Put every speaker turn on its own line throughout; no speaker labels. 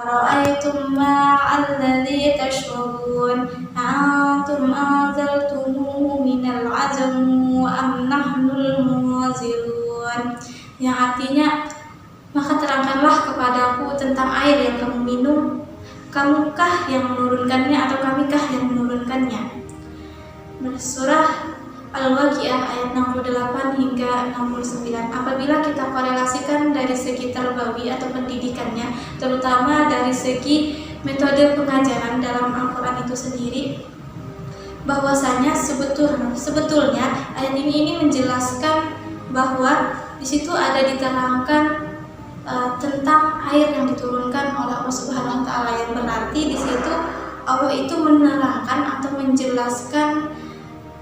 أرأيتم ماء الذي تشربون أأنتم أنزلتموه من العزم أم نحن المنزلون. Yang artinya, maka terangkanlah kepadaku tentang air yang kamu minum, kamukah yang menurunkannya atau kamikah yang menurunkannya. Surah Al-Waqiah ayat 68 hingga 69. Apabila kita korelasikan dari segi terbawi atau pendidikannya, terutama dari segi metode pengajaran dalam Al-Quran itu sendiri, bahwasanya sebetulnya ayat ini menjelaskan bahwa di situ ada diterangkan tentang air yang diturunkan oleh Allah Subhanahu wa taala, yang berarti di situ Allah itu menerangkan atau menjelaskan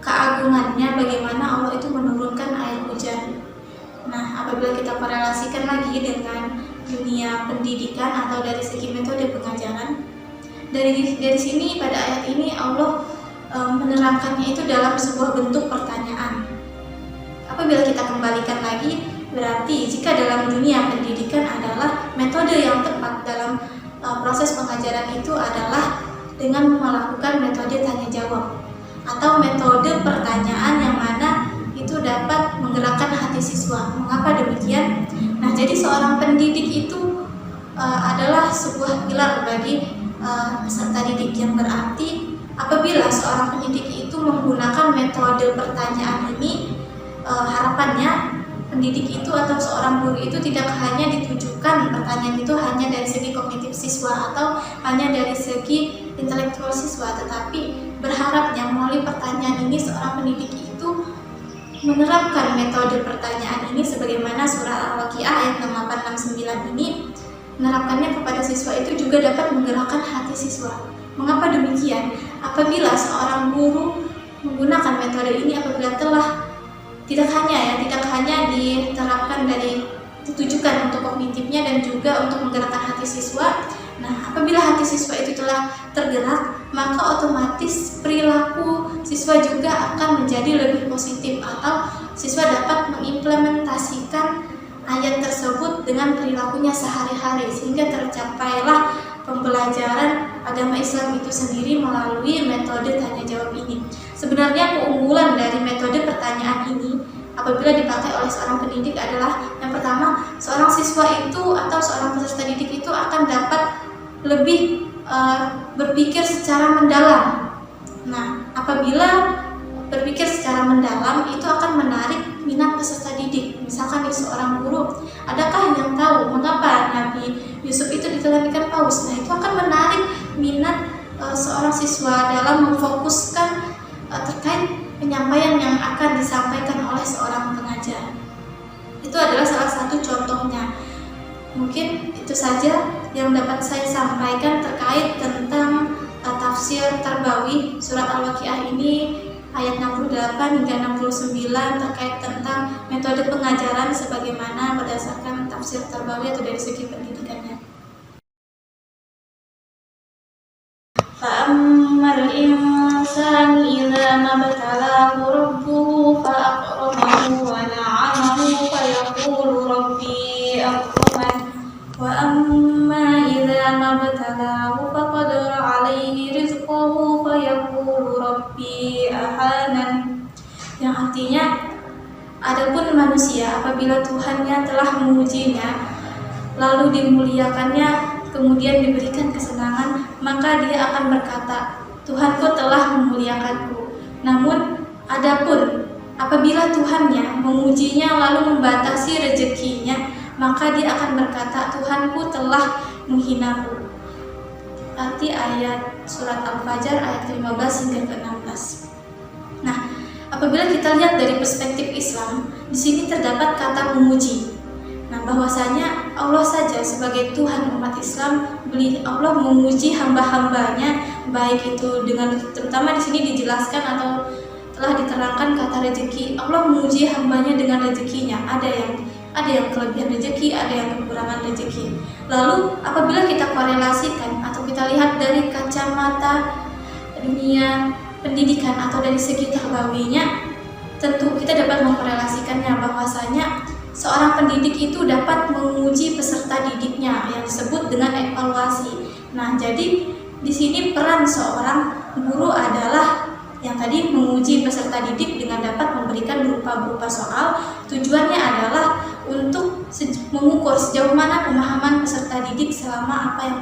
keagungannya, bagaimana Allah itu menurunkan air hujan. Nah, apabila kita korelasikan lagi dengan dunia pendidikan atau dari segi metode pengajaran, dari sini pada ayat ini Allah menerangkannya itu dalam sebuah bentuk pertanyaan. Apabila kita kembalikan lagi, berarti jika dalam dunia pendidikan adalah metode yang tepat dalam proses pengajaran itu adalah dengan melakukan metode tanya jawab atau metode pertanyaan yang mana itu dapat menggerakkan hati siswa. Mengapa demikian? Nah, jadi seorang pendidik itu adalah sebuah pilar bagi peserta didik, yang berarti apabila seorang pendidik itu menggunakan metode pertanyaan ini, harapannya pendidik itu atau seorang guru itu tidak hanya ditujukan pertanyaan itu hanya dari segi kognitif siswa atau hanya dari segi intelektual siswa, tetapi berharapnya melalui pertanyaan ini seorang pendidik itu menerapkan metode pertanyaan ini sebagaimana surah Al-Waqiah ayat 6869 ini menerapkannya kepada siswa itu juga dapat menggerakkan hati siswa. Mengapa demikian? Apabila seorang guru menggunakan metode ini, apabila telah tidak hanya diterapkan dari ditujukan untuk kognitifnya dan juga untuk menggerakkan hati siswa. Nah, apabila hati siswa itu telah tergerak, maka otomatis perilaku siswa juga akan menjadi lebih positif atau siswa dapat mengimplementasikan ayat tersebut dengan perilakunya sehari-hari, sehingga tercapailah pembelajaran agama Islam itu sendiri melalui metode tanya jawab ini. Sebenarnya keunggulan dari metode pertanyaan ini apabila dipakai oleh seorang pendidik adalah yang pertama, seorang siswa itu atau seorang peserta didik itu akan dapat lebih berpikir secara mendalam. Nah, apabila berpikir secara mendalam itu akan menarik minat peserta didik. Misalkan di seorang guru, adakah yang tahu mengapa Nabi Yusuf itu ditenggelamkan paus? Nah, itu akan menarik minat seorang siswa dalam memfokuskan terkait penyampaian yang akan disampaikan oleh seorang pengajar. Itu adalah salah satu contohnya. Mungkin itu saja yang dapat saya sampaikan terkait tentang tafsir terbawi surat Al-Waqiah ini ayat 68 hingga 69 terkait tentang metode pengajaran sebagaimana berdasarkan tafsir terbawi atau dari segi pendidikannya. Fa'ammal insani idza mabtalahu rabbuhu fa'akramahu wa na'amahu fayaqulu rabbi akraman wa amma idza mabtalahu faqadara 'alaihi rizqahu fayaqulu rabbi ahanan. Yang artinya, adapun manusia apabila Tuhannya telah mengujinya lalu dimuliakannya kemudian diberikan kesenangan, maka dia akan berkata, Tuhanku telah memuliakanku. Namun adapun apabila Tuhannya mengujinya lalu membatasi rezekinya, maka dia akan berkata, Tuhanku telah menghinaku. Arti ayat surat Al-Fajr ayat 15 hingga ke-16. Nah, apabila kita lihat dari perspektif Islam, di sini terdapat kata memuji. Nah, bahwasanya Allah saja sebagai Tuhan umat Islam, Allah memuji hamba-hambanya, baik itu dengan, terutama di sini dijelaskan atau telah diterangkan kata rezeki. Allah memuji hambanya dengan rezekinya. Ada yang kelebihan rezeki, ada yang kekurangan rezeki. Lalu apabila kita korelasikan atau kita lihat dari kacamata dunia pendidikan atau dari segi terbawinya, tentu kita dapat mengkorelasikannya bahwasanya seorang pendidik itu dapat menguji peserta didiknya yang disebut dengan evaluasi. Nah, jadi di sini peran seorang guru adalah yang tadi menguji peserta didik dengan dapat memberikan berupa soal. Tujuannya adalah untuk mengukur sejauh mana pemahaman peserta didik selama apa yang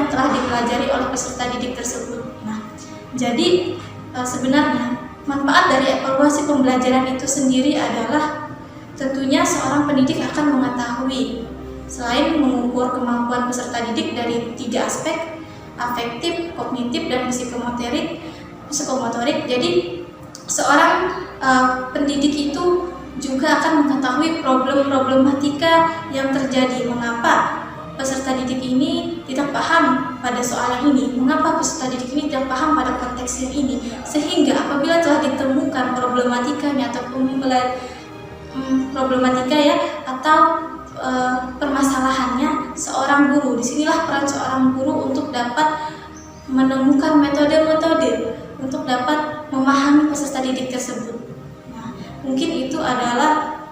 telah dipelajari oleh peserta didik tersebut. Nah, jadi sebenarnya manfaat dari evaluasi pembelajaran itu sendiri adalah tentunya seorang pendidik akan mengetahui selain mengukur kemampuan peserta didik dari 3 aspek, afektif, kognitif, dan psikomotorik. Jadi seorang pendidik itu juga akan mengetahui problematika yang terjadi, mengapa peserta didik ini tidak paham pada soal yang ini, mengapa peserta didik ini tidak paham pada konteks yang ini, sehingga apabila telah ditemukan problematikanya atau permasalahannya, seorang guru, disinilah peran seorang guru untuk dapat menemukan metode-metode untuk dapat memahami peserta didik tersebut. Nah, mungkin itu adalah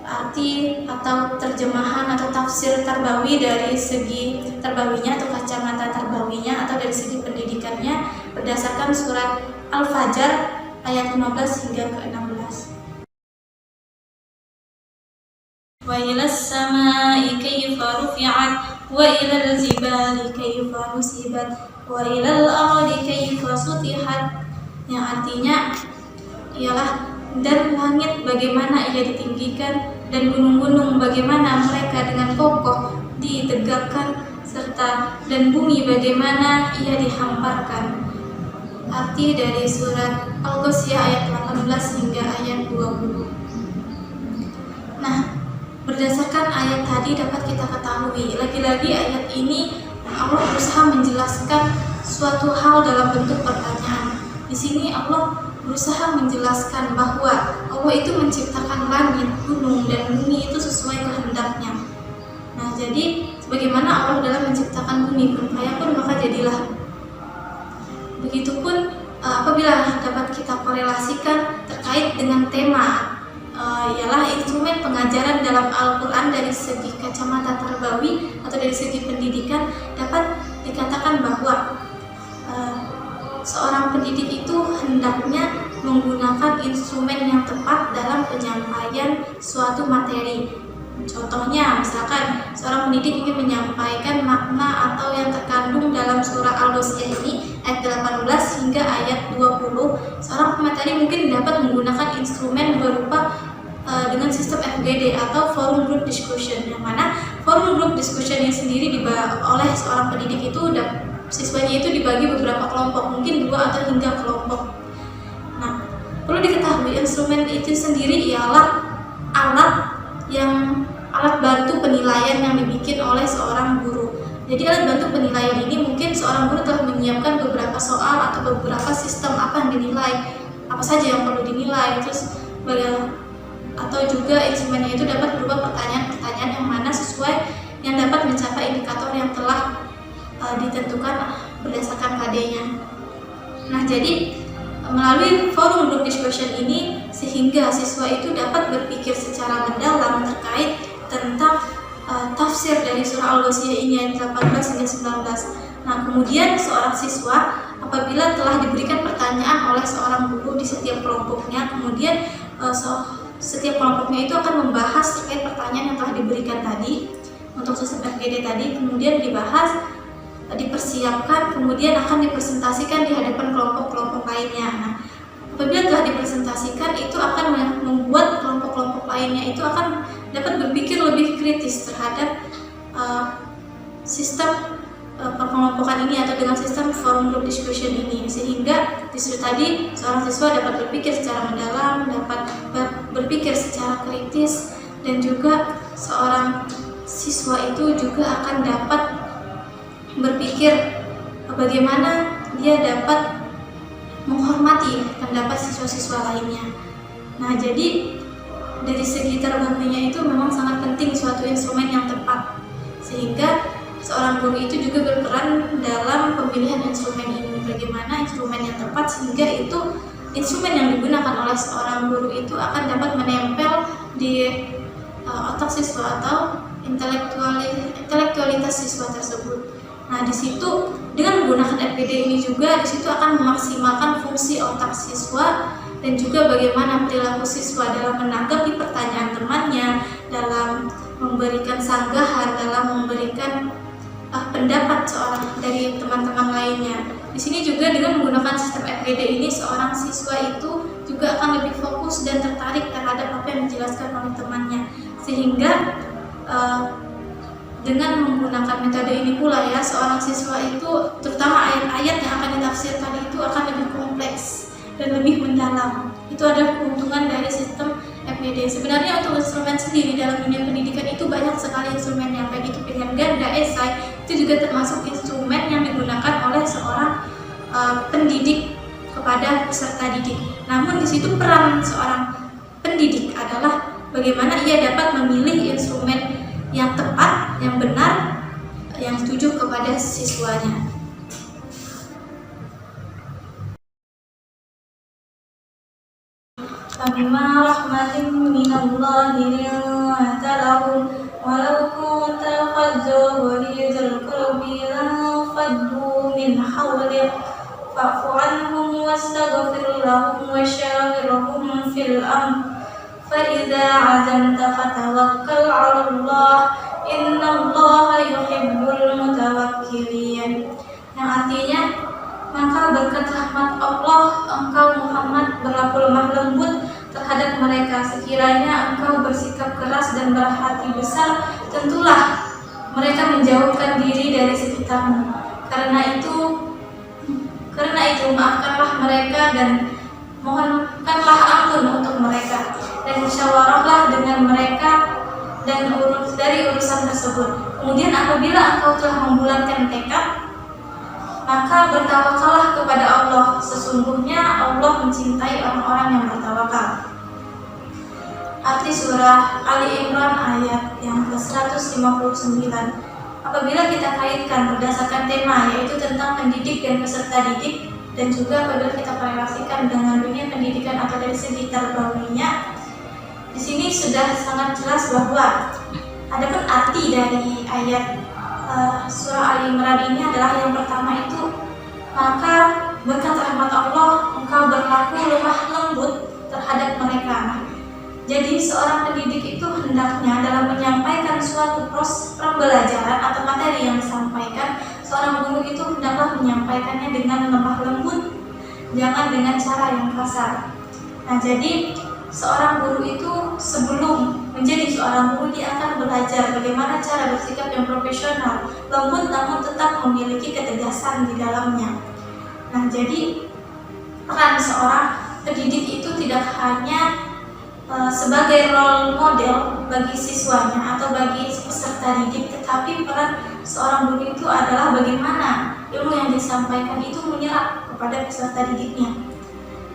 arti atau terjemahan atau tafsir tarbawi dari segi tarbawinya atau kacamata tarbawinya atau dari segi pendidikannya berdasarkan surat Al-Fajr ayat 15 hingga ke 16. Wa ilas samai kayfa rufi'at wa ilal jibali kayfa nusibat wa ilal ardi kayfa sutihat, yang artinya ialah dan langit bagaimana ia ditinggikan dan gunung-gunung bagaimana mereka dengan kokoh ditegakkan, serta dan bumi bagaimana ia dihamparkan. Arti dari surat Al-Ghasyiyah ayat 18 hingga ayat 20. Nah, berdasarkan ayat tadi dapat kita ketahui, lagi-lagi ayat ini Allah berusaha menjelaskan suatu hal dalam bentuk pertanyaan. Di sini Allah berusaha menjelaskan bahwa Allah itu menciptakan langit, gunung, dan bumi itu sesuai kehendaknya. Nah, jadi sebagaimana Allah dalam menciptakan bumi, berfayakun maka jadilah. Begitupun apabila dapat kita korelasikan terkait dengan tema ialah instrumen pengajaran dalam Al-Quran dari segi kacamata tarbawi atau dari segi pendidikan, dapat dikatakan bahwa seorang pendidik itu hendaknya menggunakan instrumen yang tepat dalam penyampaian suatu materi. Contohnya, misalkan seorang pendidik ingin menyampaikan makna atau yang terkandung dalam surah Al-Ghasyiyah ini ayat 18 hingga ayat 20, seorang pemateri mungkin dapat menggunakan instrumen berupa dengan sistem FGD atau forum group discussion, yang mana forum group discussion yang sendiri oleh seorang pendidik itu siswanya itu dibagi beberapa kelompok, mungkin 2 atau hingga kelompok. Nah, perlu diketahui instrumen itu sendiri ialah alat bantu penilaian yang dibikin oleh seorang guru. Jadi alat bantu penilaian ini mungkin seorang guru telah menyiapkan beberapa soal atau beberapa sistem apa yang dinilai, apa saja yang perlu dinilai, terus atau juga instrumennya itu dapat berupa pertanyaan-pertanyaan yang mana sesuai yang dapat mencapai indikator yang telah ditentukan berdasarkan KD-nya. Nah, jadi melalui forum group discussion ini sehingga siswa itu dapat berpikir secara mendalam terkait tentang tafsir dari surah Al-Ghasyiyah ini ayat 18 hingga 19. Nah, kemudian seorang siswa apabila telah diberikan pertanyaan oleh seorang guru di setiap kelompoknya, kemudian setiap kelompoknya itu akan membahas terkait pertanyaan yang telah diberikan tadi untuk sistem FGD tadi, kemudian dibahas, dipersiapkan, kemudian akan dipresentasikan di hadapan kelompok-kelompok lainnya. Nah, apabila telah dipresentasikan, itu akan membuat kelompok-kelompok lainnya itu akan dapat berpikir lebih kritis terhadap sistem pengelompokan ini atau dengan sistem forum group discussion ini, sehingga disitu tadi seorang siswa dapat berpikir secara mendalam, dapat berpikir secara kritis, dan juga seorang siswa itu juga akan dapat berpikir bagaimana dia dapat menghormati pendapat siswa-siswa lainnya. Nah, jadi dari segi tarbawinya itu memang sangat penting suatu instrumen yang tepat, sehingga seorang guru itu juga berperan dalam pemilihan instrumen ini, bagaimana instrumen yang tepat sehingga itu instrumen yang digunakan oleh seorang guru itu akan dapat menempel di di otak siswa atau intelektualitas siswa tersebut. Nah, di situ dengan menggunakan FGD ini juga di situ akan memaksimalkan fungsi otak siswa dan juga bagaimana perilaku siswa dalam menanggapi pertanyaan temannya, dalam memberikan sanggahan, dalam memberikan pendapat seorang dari teman-teman lainnya. Di sini juga dengan menggunakan sistem FGD ini seorang siswa itu juga akan lebih fokus dan tertarik terhadap apa yang dijelaskan oleh temannya, sehingga dengan menggunakan metode ini pula ya, seorang siswa itu terutama ayat-ayat yang akan ditafsirkan itu akan lebih kompleks dan lebih mendalam. Itu adalah keuntungan dari sistem FGD. Sebenarnya untuk instrumen sendiri dalam dunia pendidikan itu banyak sekali instrumennya, baik itu pilihan ganda, esai, itu juga termasuk instrumen yang digunakan oleh seorang pendidik kepada peserta didik. Namun di situ peran seorang pendidik adalah bagaimana ia dapat memilih instrumen yang tepat, yang benar, yang setuju kepada siswanya. فبما رحمة من الله لنت لهم ولو كنت فظا غليظ القلب لانفضوا من حولك فاعف عنهم واستغفر لهم وشاورهم في الأمر فإذا عزمت فتوكل على الله إن الله يحب المتوكلين. Yang artinya, maka berkat rahmat Allah engkau Muhammad berlaku lemah lembut terhadap mereka. Sekiranya engkau bersikap keras dan berhati besar, tentulah mereka menjauhkan diri dari sekitarmu. Karena itu maafkanlah mereka dan mohonkanlah ampun untuk mereka, dan musyawarahlah dengan mereka dan dari urusan tersebut. Kemudian apabila engkau telah membulatkan tekad, maka bertawakallah kepada Allah. Sesungguhnya Allah mencintai orang-orang yang bertawakal. Arti surah Ali Imran ayat yang ke-159. Apabila kita kaitkan berdasarkan tema, yaitu tentang pendidik dan peserta didik, dan juga apabila kita korelasikan dengan dunia pendidikan atau dari segi tarbawinya, di sini sudah sangat jelas bahwa adapun arti dari ayat surah Ali Imran ini adalah yang pertama itu, maka berkat rahmat Allah engkau berlaku lemah lembut terhadap mereka. Jadi seorang pendidik itu hendaknya dalam menyampaikan suatu pembelajaran atau materi yang disampaikan, seorang guru itu hendaklah menyampaikannya dengan lemah lembut, jangan dengan cara yang kasar. Nah, jadi seorang guru itu sebelum menjadi seorang guru dia akan belajar bagaimana cara bersikap yang profesional, lembut namun tetap memiliki ketegasan di dalamnya. Nah, jadi peran seorang pendidik itu tidak hanya sebagai role model bagi siswanya atau bagi peserta didik, tetapi peran seorang guru itu adalah bagaimana ilmu yang disampaikan itu menyerap kepada peserta didiknya.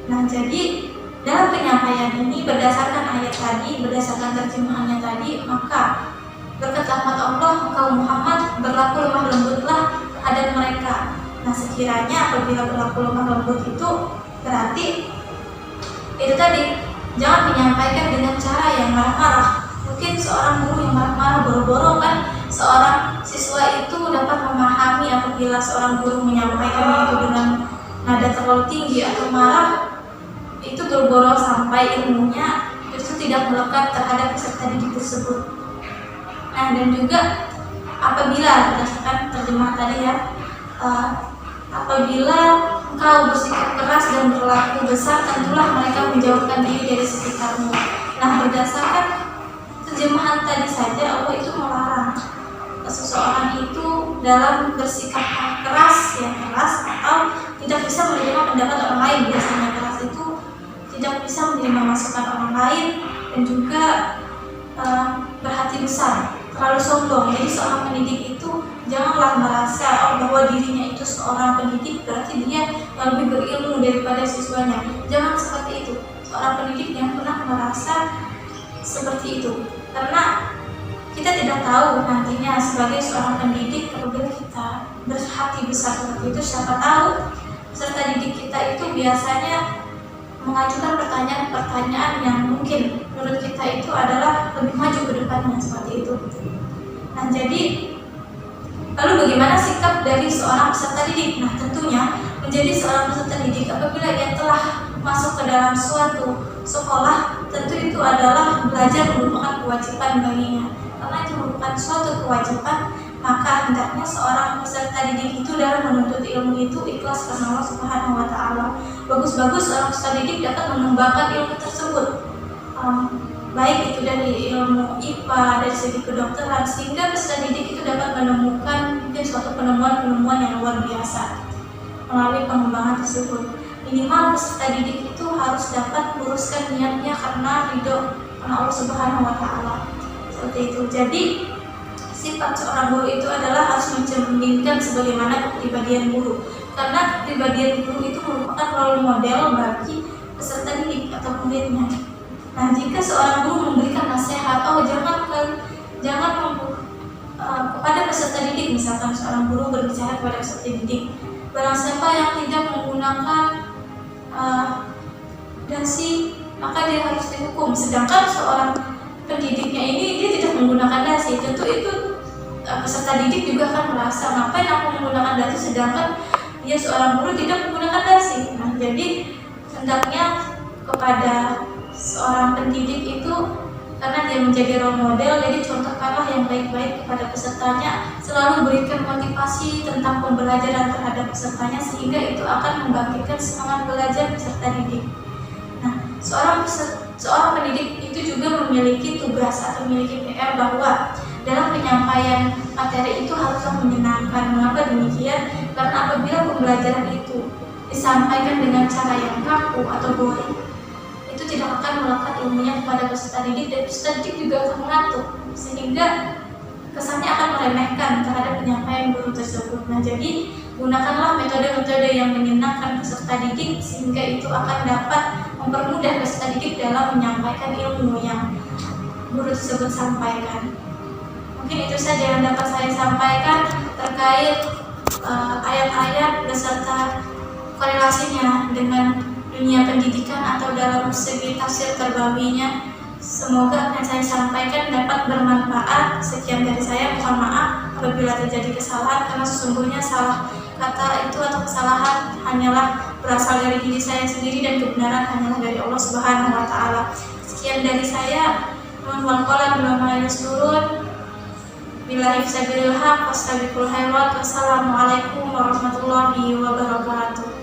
Nah, jadi dalam penyampaian ini berdasarkan ayat tadi, berdasarkan terjemahannya tadi, maka berkat rahmat Allah engkau Muhammad berlaku lemah lembutlah terhadap mereka. Nah, sekiranya apabila berlaku lemah lembut itu berarti itu tadi, jangan menyampaikan dengan cara yang marah-marah. Mungkin seorang guru yang marah-marah boro-boro kan seorang siswa itu dapat memahami apabila seorang guru menyampaikan itu dengan nada terlalu tinggi atau marah, itu boro-boro sampai ilmunya itu tidak melekat terhadap peserta didik tersebut. Nah, dan juga apabila berdasarkan terjemah tadi ya, apabila engkau bersikap keras dan berlaku besar, tentulah mereka menjauhkan diri dari sekitarmu. Nah, berdasarkan terjemahan tadi saja Allah itu melarang seseorang itu dalam bersikap keras atau tidak bisa menerima pendapat orang lain. Biasanya keras itu tidak bisa menerima masukan orang lain dan juga berhati besar, terlalu sombong. Jadi seorang pendidik itu janganlah merasa bahwa dirinya itu seorang pendidik berarti dia lebih berilmu daripada siswanya. Jangan seperti itu. Seorang pendidik yang pernah merasa seperti itu, karena kita tidak tahu nantinya sebagai seorang pendidik apabila kita berhati besar seperti itu, siapa tahu peserta didik kita itu biasanya mengajukan pertanyaan-pertanyaan yang mungkin menurut kita itu adalah seperti itu. Nah, jadi lalu bagaimana sikap dari seorang peserta didik? Nah, tentunya menjadi seorang peserta didik apabila ia telah masuk ke dalam suatu sekolah, tentu itu adalah belajar merupakan kewajiban baginya. Karena itu merupakan suatu kewajiban, maka hendaknya seorang peserta didik itu dalam menuntut ilmu itu ikhlas karena Allah Subhanahu wa Ta'ala. Bagus-bagus seorang peserta didik dapat mengembangkan ilmu tersebut, baik itu dari ilmu IPA, dari segi kedokteran, sehingga peserta didik itu dapat menemukan mungkin suatu penemuan-penemuan yang luar biasa melalui pengembangan tersebut. Minimal peserta didik itu harus dapat meluruskan niatnya karena ridho karena Allah Subhanahu wa Ta'ala. Seperti itu. Jadi sifat seorang guru itu adalah harus mencerminkan sebagaimana kepribadian guru. Karena kepribadian guru itu merupakan role model bagi peserta didik atau muridnya. Nah, jika seorang guru memberikan nasihat, kepada peserta didik, misalkan seorang guru berbicara kepada peserta didik, barang siapa yang tidak menggunakan dasi, maka dia harus dihukum. Sedangkan seorang pendidiknya ini dia tidak menggunakan dasi, tentu itu peserta didik juga akan merasa ngapain aku menggunakan dasi sedangkan dia seorang guru tidak menggunakan dasi. Nah, jadi hendaknya kepada seorang pendidik itu, karena dia menjadi role model, jadi contohkanlah yang baik-baik kepada pesertanya, selalu berikan motivasi tentang pembelajaran terhadap pesertanya sehingga itu akan membangkitkan semangat belajar peserta didik. Nah, seorang pendidik itu juga memiliki tugas atau memiliki PR bahwa dalam penyampaian materi itu haruslah menyenangkan. Mengapa demikian? Karena apabila pembelajaran itu disampaikan dengan cara yang kaku atau boring, itu tidak akan melekat ilmunya kepada peserta didik, dan peserta didik juga akan mengantuk sehingga kesannya akan meremehkan terhadap penyampaian guru tersebut. Nah, jadi gunakanlah metode-metode yang menyenangkan peserta didik sehingga itu akan dapat mempermudah peserta didik dalam menyampaikan ilmu yang guru tersebut sampaikan. Mungkin itu saja yang dapat saya sampaikan terkait ayat-ayat beserta korelasinya dengan dunia pendidikan atau dalam segi tafsir terbawinya. Semoga apa yang saya sampaikan dapat bermanfaat. Sekian dari saya, mohon maaf apabila terjadi kesalahan, karena sesungguhnya salah kata itu atau kesalahan hanyalah berasal dari diri saya sendiri dan kebenaran hanyalah dari Allah Subhanahu wa Ta'ala. Sekian dari saya. Mohon waqala bima yasturun. Billahi fisabilillah, wassalamualaikum warahmatullahi wabarakatuh.